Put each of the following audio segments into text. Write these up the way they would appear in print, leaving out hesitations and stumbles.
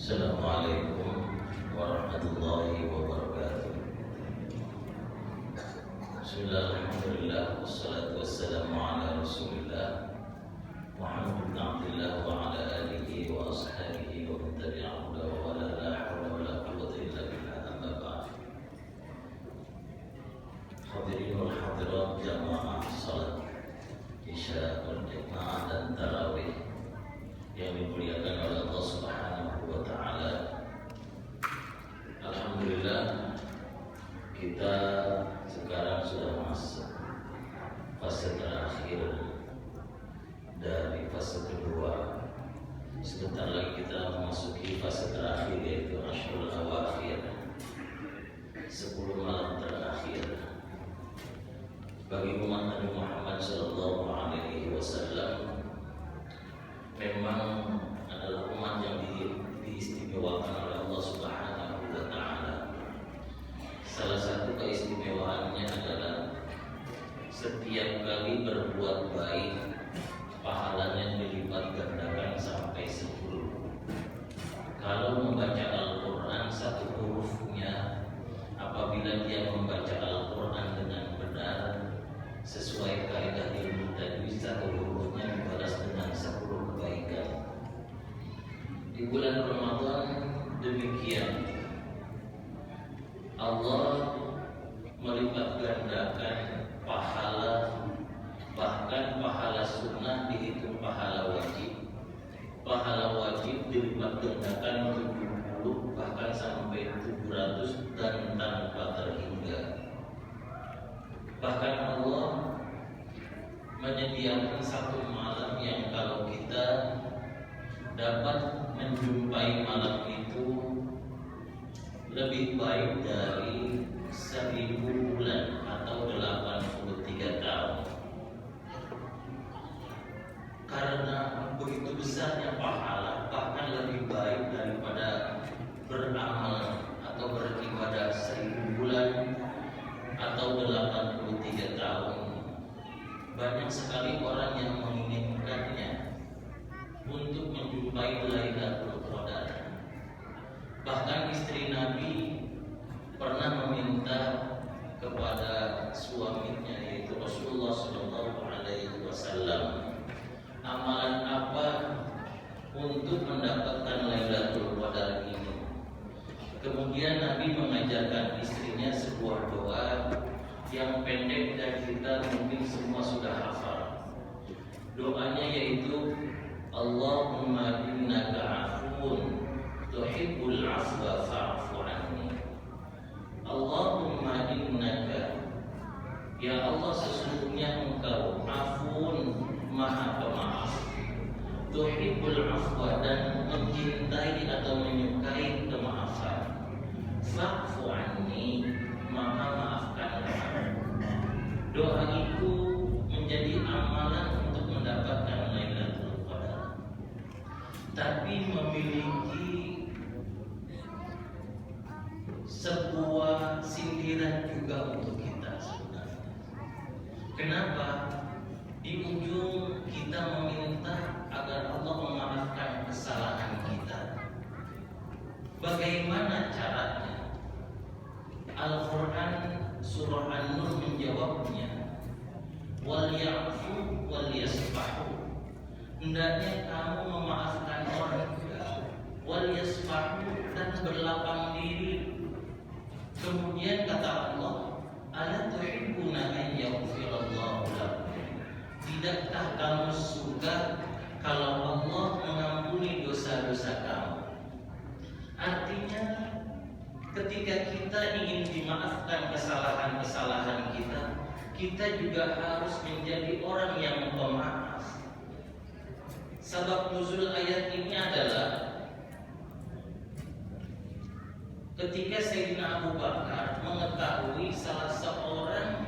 Assalamualaikum warahmatullahi wabarakatuh. Bismillahirrahmanirrahim. Wassalatu wassalamu ala Rasulillah Muhammad bin Abdullah wa ala alihi wa ashabihi wa man tabi'ahum wa wala la hawla wa la quwwata illa billah, amma ba'd. Hadirin wal hadirat jamaah salat Isya wal Jamaah dan Tarawih yang dimuliakan oleh Allah Subhanahu wa taala. Alhamdulillah, kita sekarang sudah masuk fase terakhir dari fase kedua. Sebentar lagi kita memasuki fase terakhir, yaitu Ashrul Awakhir, 10 malam terakhir. Bagi umat Nabi Muhammad sallallahu alaihi wasallam, memang adalah umat yang diistimewakan oleh Allah Subhanahu wa taala. Salah satu keistimewaannya adalah setiap kali berbuat baik, pahalanya dilipat gandakan sampai 10. Kalau membaca Al-Quran satu hurufnya, apabila dia membaca Al-Quran dengan benar sesuai kaidah ilmu tajwid, satu hurufnya dibalas dengan 10 kebaikan. Di bulan Ramadan demikian, Allah melipat gandakan pahala, bahkan pahala sunnah dihitung pahala wajib. Pahala wajib dilipat gandakan 70, bahkan sampai 700 dan tanpa terhingga. Bahkan Allah menyediakan satu malam yang kalau kita dapat menjumpai malam itu lebih baik dari 1000 bulan atau 83 tahun. Karena begitu besarnya pahala, bahkan lebih baik daripada beramal atau beribadah 1000 bulan atau 83 tahun. Banyak sekali orang yang menginginkannya untuk menjumpai Lailatul Qadar. Bahkan istri Nabi pernah meminta kepada suaminya, yaitu Rasulullah Shallallahu Alaihi Wasallam, amalan apa untuk mendapatkan Lailatul Qadar ini. Kemudian Nabi mengajarkan istrinya sebuah doa yang pendek dan kita mungkin semua sudah hafal. Doanya yaitu Allahumma innaka afun tuhibbul afwa fa'fu anni. Allahumma innaka, ya Allah, sesungguhnya engkau afun, maha pemaaf, tuhibbul afwa, dan mencintai atau menyukai kemaafan, fa'fu anni, maka maafkanlah. Doa itu menjadi amalan untuk mendapatkan Lailatul Qadar, tapi memiliki sebuah sindiran juga untuk kita sebenarnya. Kenapa? Di ujung kita meminta agar Allah memaafkan kesalahan kita. Bagaimana caranya? Al-Quran surah An-Nur menjawabnya, wal ya'fu wal yasfahu. Hendaknya kamu memaafkan orang juga, wal yasfahu, dan berlapang diri. Kemudian kata Allah, ala tuhibbuna an yaghfirallahu lakum. Tidakkah kamu suka kalau Allah mengampuni dosa-dosa kamu? Artinya, ketika kita ingin dimaafkan kesalahan-kesalahan kita, kita juga harus menjadi orang yang pemaaf. Sebab nuzul ayat ini adalah ketika Sayyidina Abu Bakar mengetahui salah seorang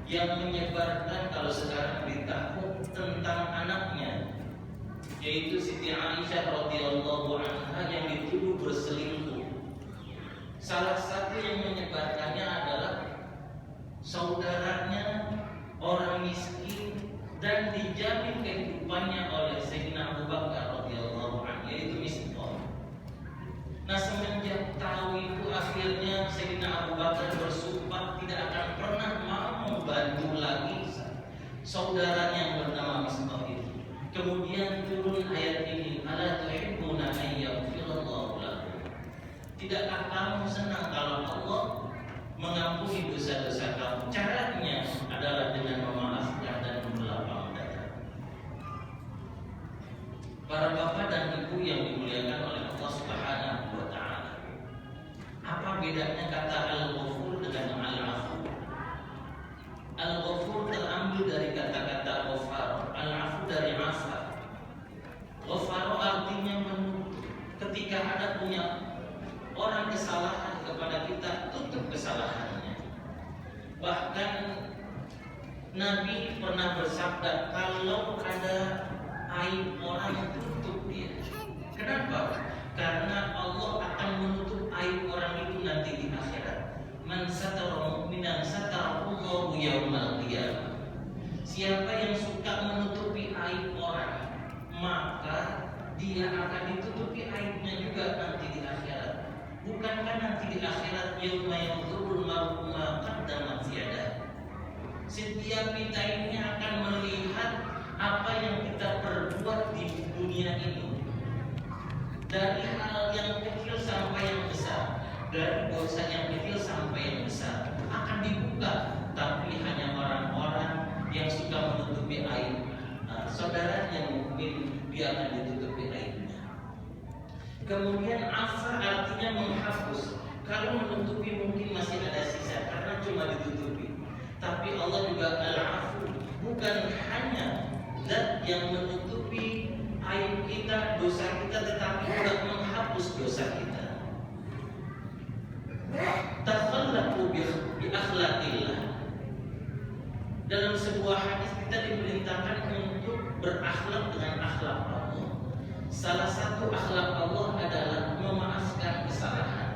yang menyebarkan, kalau sekarang beritahu, tentang anaknya, yaitu Siti Aisyah radhiyallahu anha yang dituduh berselingkuh. Salah satu yang menyebarkannya adalah saudaranya, orang miskin, dan dijamin kehidupannya oleh Sayyidina Abu Bakar radhiyallahu anhu, yaitu Misbah. akhirnya Sayyidina Abu Bakar bersumpah tidak akan pernah mau membantu lagi saudaranya yang bernama Mistah itu. Kemudian turun ayat ini, ala tuhibbuna an yaghfirallahu lakum. Tidakkah kamu senang kalau Allah mengampuni dosa-dosa kamu? Caranya adalah dengan memaafkan dan melapang dada. Para bapak dan ibu yang dimuliakan oleh Allah Subhanahu wa taala. Apa bedanya kata al-ghafur dengan al-afu? Al-ghafur terambil dari kata-kata ghafar, al-afu dari afa. Ghafar artinya menutup. Ketika ada punya orang kesalahan kepada kita, tutup kesalahannya. Bahkan Nabi pernah bersabda, kalau ada aib orang, tutup dia. Kenapa? Karena Allah akan menutup aib orang itu nanti di akhirat. Man satara mu'minan satarallahu yaumal qiyamah. Siapa yang suka menutupi aib orang, maka dia akan ditutupi aibnya juga nanti di akhirat. Bukankah nanti di akhirat yauma yanzurul mar'u ma qaddamat yadah? Setiap kita ini akan melihat apa yang kita perbuat di dunia ini, dari hal yang kecil sampai yang besar, dari dosa yang kecil sampai yang besar akan dibuka, tapi hanya orang-orang yang suka menutupi aib saudaranya mungkin dia akan ditutupi aibnya. Kemudian afa artinya menghapus. Kalau menutupi mungkin masih ada sisa karena cuma ditutupi. Tapi Allah juga al-afu, bukan hanya zat yang menutupi aib kita, dosa kita, tetapi juga menghapus dosa kita. Takhallaqu bi akhlaqillah. Dalam sebuah hadis kita diperintahkan untuk berakhlak dengan akhlak Allah. Salah satu akhlak Allah adalah memaafkan kesalahan.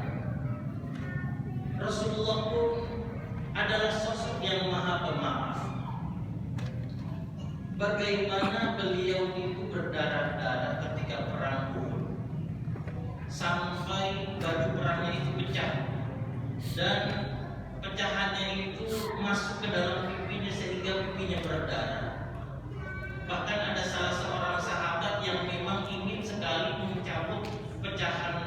Rasulullah pun adalah sosok yang maha pemaaf. Bagaimana beliau itu berdarah-darah ketika perang Uhud, sampai baju perangnya itu pecah dan pecahannya itu masuk ke dalam pipinya sehingga pipinya berdarah. Bahkan ada salah seorang sahabat yang memang ingin sekali mencabut pecahan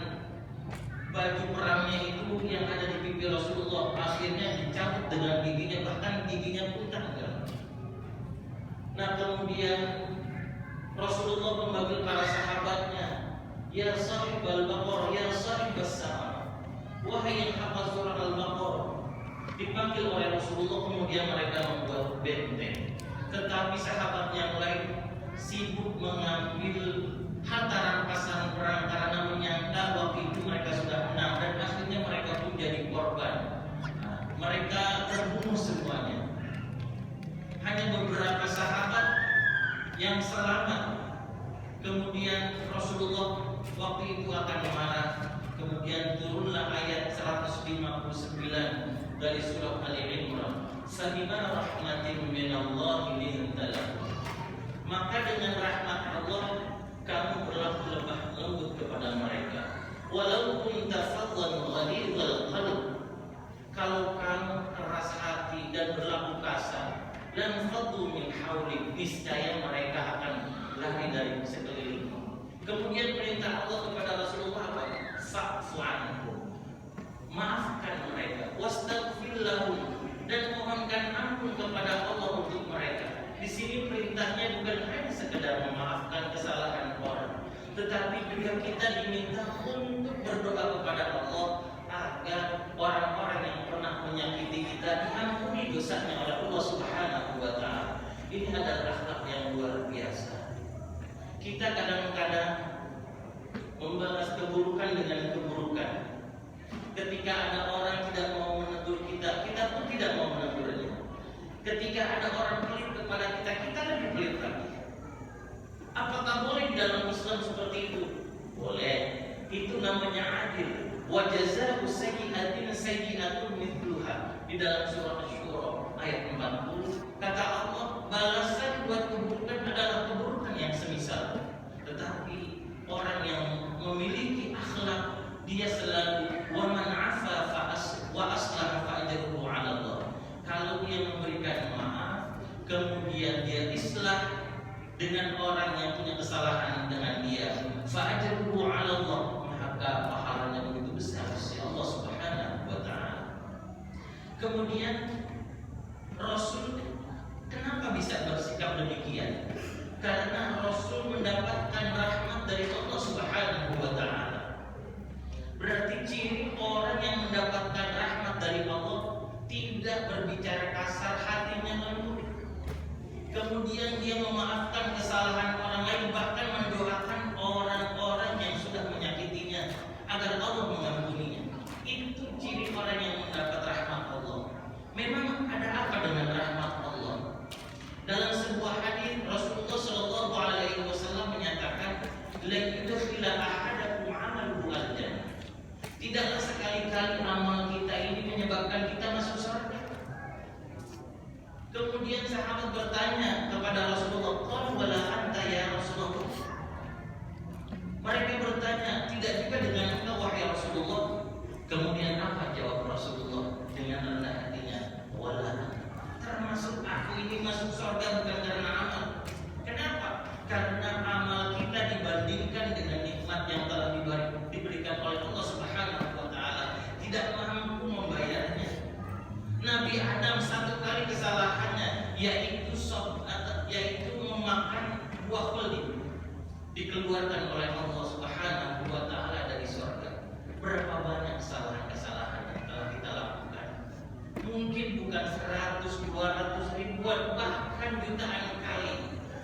baju perangnya itu yang ada di pipi Rasulullah. Akhirnya dicabut dengan giginya, bahkan giginya pun tanggal. Nah kemudian Rasulullah memanggil para sahabatnya, ya sahibal baqarah, ya sahibas sama, wahai yang hafal surah al-Baqarah. Dipanggil oleh Rasulullah, kemudian mereka membuat benteng. Tetapi sahabat yang lain sibuk mengambil harta rampasan perang karena menyangka waktu itu mereka sudah menang, dan akhirnya mereka pun jadi korban. Mereka terbunuh semuanya. Hanya beberapa sahabat yang selamat. Kemudian Rasulullah waktu itu akan marah. Kemudian turunlah ayat 159 dari surah Ali Imran. Sabima rahmatin minallahi lintalahu. Maka dengan rahmat Allah kamu berlaku lemah lembut kepada mereka. Walau kunta fadlan ghalidhal qalb. Kalau kamu keras hati dan berlaku kasar, dan fadlu min haulik, niscaya mereka akan lari dari sekelilingmu. Kemudian perintah Allah kepada Rasulullah apa? Fa'fu anhum. Maafkan mereka. Wastaghfir lahum, dan mohonkan ampun kepada Allah untuk mereka. Di sini perintahnya bukan hanya sekedar memaafkan kesalahan orang, tetapi juga kita diminta untuk berdoa kepada Allah agar orang-orang yang pernah menyakiti kita diampuni dosanya oleh Allah Subhanahu wa taala. Ini adalah akhlak yang luar biasa. Kita kadang-kadang membalas keburukan dengan keburukan. Ketika ada orang tidak mau menegur kita, kita pun tidak mau menegurnya. Ketika ada orang pelit kepada kita, kita lebih pelit lagi. Apakah boleh di dalam Islam seperti itu? Boleh. Itu namanya adil. Wa jazaa'u sayyi'atin sayyi'atun mithluha. Di dalam surah Asy-Syura ayat 40 kata Allah, balasan buat keburukan adalah keburukan yang semisal. Tetapi orang yang memiliki akhlak, dia selalu wa man 'afa Kemudian Rasul kenapa bisa bersikap demikian? Karena Rasul mendapatkan rahmat dari Allah Subhanahu wa Ta'ala. Berarti ciri orang yang mendapatkan rahmat dari Allah tidak berbicara kasar, hatinya lembut. Kemudian dia memaafkan kesalahan orang lain, bahkan mendoakan orang-orang yang sudah menyakitinya agar Allah mengampuninya. Itu ciri orang yang mendapat rahmat Allah. Memang ada apa dengan rahmat Allah? Dalam sebuah hadis Rasulullah Shallallahu Alaihi Wasallam menyatakan, "La yudkhila ahadakum amaluhu al-jannah." Tidaklah sekali-kali amal kita ini menyebabkan kita masuk surga. Kemudian sahabat bertanya kepada Rasulullah, "Qalu wala anta ya Rasulullah?" Mereka bertanya, "Tidak juga dengan engkau wahai Rasulullah?" Kemudian apa jawab Rasulullah dengan rendah hatinya? "Wala, termasuk aku ini masuk surga bukan karena amal." Kenapa? Karena amal kita dibandingkan dengan nikmat yang telah diberikan oleh Allah Subhanahu wa Ta'ala tidak mampu membayarnya. Nabi Adam satu kali kesalahannya yaitu memakan buah kuldi, dikeluarkan oleh Allah Subhanahu wa Ta'ala dari surga. Berapa banyak kesalahan-kesalahan yang telah kita lakukan? Mungkin bukan 100, 200, ribuan, bahkan jutaan kali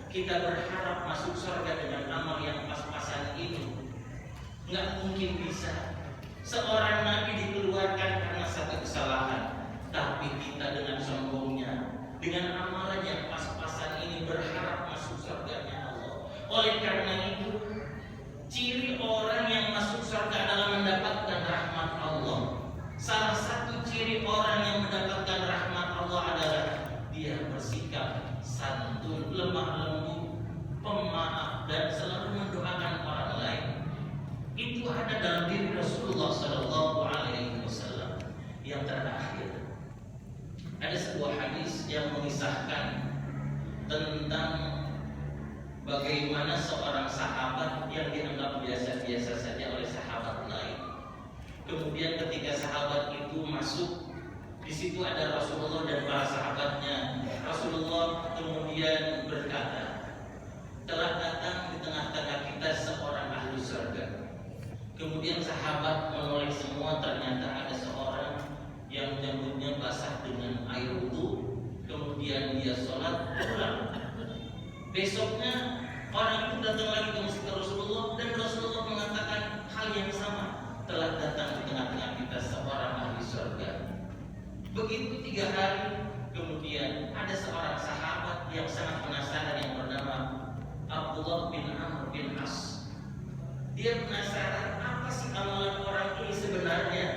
kita berharap masuk surga dengan amal yang pas-pasan ini. Nggak mungkin bisa. Seorang nabi dikeluarkan karena satu kesalahan, tapi kita dengan sombongnya, dengan amalan yang pas-pasan ini berharap masuk surganya Allah. Oleh karena itu, ciri orang yang masuk surga adalah mendapatkan rahmat Allah. Salah satu ciri orang yang mendapatkan rahmat Allah adalah dia bersikap santun, lemah lembut, pemaaf, dan selalu mendoakan orang lain. Itu ada dalam diri Rasulullah Sallallahu Alaihi Wasallam. Yang terakhir, ada sebuah hadis yang mengisahkan tentang bagaimana seorang sahabat yang dianggap biasa-biasa saja oleh sahabat lain. Kemudian ketika sahabat itu masuk, di situ ada Rasulullah dan para sahabatnya. Rasulullah kemudian berkata, "Telah datang di tengah-tengah kita seorang ahli surga." Kemudian sahabat menoleh semua, ternyata ada seorang yang rambutnya basah dengan air wudu. Kemudian dia sholat pulang. Besoknya orang itu datang lagi ke masjid Rasulullah dan Rasulullah mengatakan hal yang sama. Telah datang di tengah-tengah kita seorang ahli surga. Begitu 3 hari kemudian ada seorang sahabat yang sangat penasaran yang bernama Abdullah bin Amr bin As. Dia penasaran apa sih amalan orang ini sebenarnya.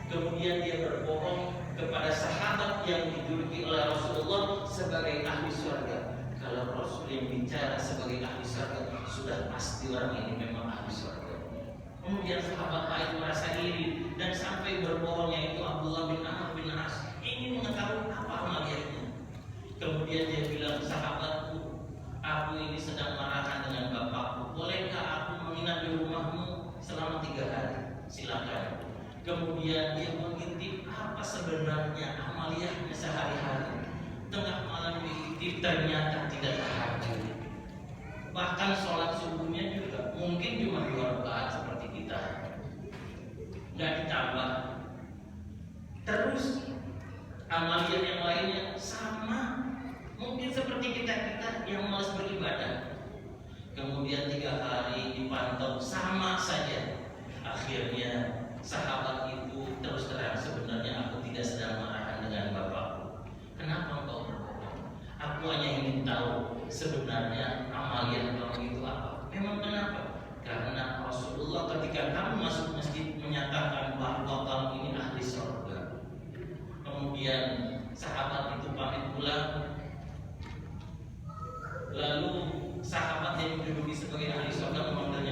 Kemudian dia berbohong kepada sahabat yang dijuluki oleh Rasulullah sebagai ahli surga. Kalau Rasul yang bicara sebagai ahli surga, sudah pasti orang ini memang ahli surga. Kemudian sahabat lain merasa iri dan sampai berbohong, yaitu Abdullah bin Amr bin As, ingin mengetahui apa amalnya. Kemudian dia bilang, "Sahabatku, aku ini sedang marahan dengan bapakku. Bolehkah aku menginap di rumahmu selama 3 hari? Silakan." Kemudian dia mengintip apa sebenarnya amaliyahnya sehari-hari. Tengah malam diintip, ternyata tidak tahajud. Bahkan sholat subuhnya juga mungkin cuma 2 rakaat seperti kita, nggak ditambah. Terus amaliyah yang lainnya sama, mungkin seperti kita yang malas beribadah. Kemudian 3 hari dipantau sama saja. Akhirnya sahabat itu terus terang, "Sebenarnya aku tidak sedang marahan dengan bapakku. Kenapa engkau berbohong? Aku hanya ingin tahu sebenarnya amaliyah kamu itu apa." Memang kenapa? Karena Rasulullah ketika kamu masuk masjid menyatakan bahwa kamu ini ahli surga. Kemudian sahabat itu pamit pulang. Lalu sahabat yang menduduki sebagai ahli surga memanggilnya